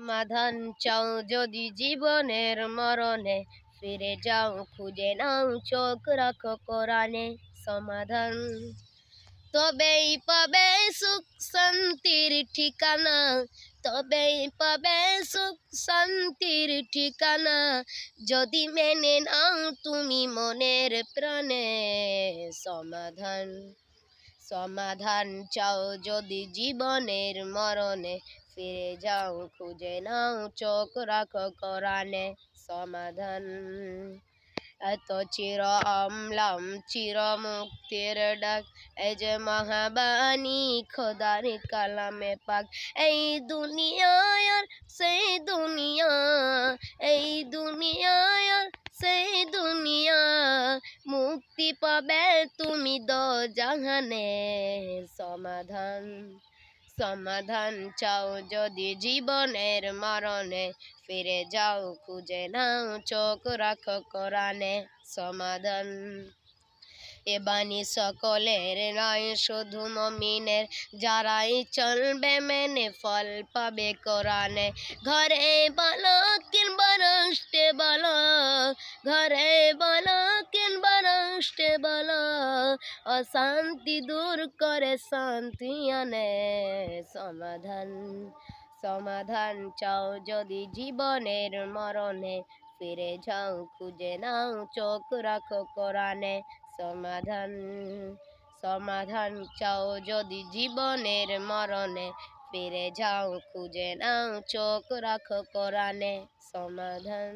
সমাধান চাও যদি জীবনের মরণে, ফিরে যাও খুঁজে নাও চোখ রাখো কোরআনে। সমাধান তবেই পাবে সুখ শান্তির ঠিকানা, তবেই পাবে সুখ শান্তির ঠিকানা, যদি মেনে নাও তুমি মনের প্রাণে। সমাধান সমাধান চাও যদি জীবনের মরণে, ফিরে যাও খুঁজে নাও চোখ রাখো কোরআনে। সমাধান এত চির আমলাম চির মুক্তির ডাক, এই যে মহাবাণী খোদার কালামে পাক। এই দুনিয়ায় আর সেই দুনিয়া, এই দুনিয়ায় আর সেই দুনিয়া, মুক্তি পাবে তুমি দোজাহানে। সমাধান সমাধান চাও যদি জীবনের মরণে, ফিরে যাও খুঁজে নাও চোখ রাখো কোরআনে। সমাধান এ বাণী সকলের নয় শুধু মুমিনের, যারাই চলবে মেনে ফল পাবে কোরআনে। ঘরে বলো কিংবা রাষ্ট্রে বলো, ঘরে বলো কিংবা রাষ্ট্রে বলো, অশান্তি দূর করে শান্তি আনে। সমাধান সমাধান চাও যদি জীবনের মরণে, ফিরে যাও খুঁজে নাও চোখ রাখো কোরআনে। সমাধান সমাধান চাও যদি জীবনের মরণে, ফিরে যাও খুঁজে নাও চোখ রাখো কোরআনে। সমাধান।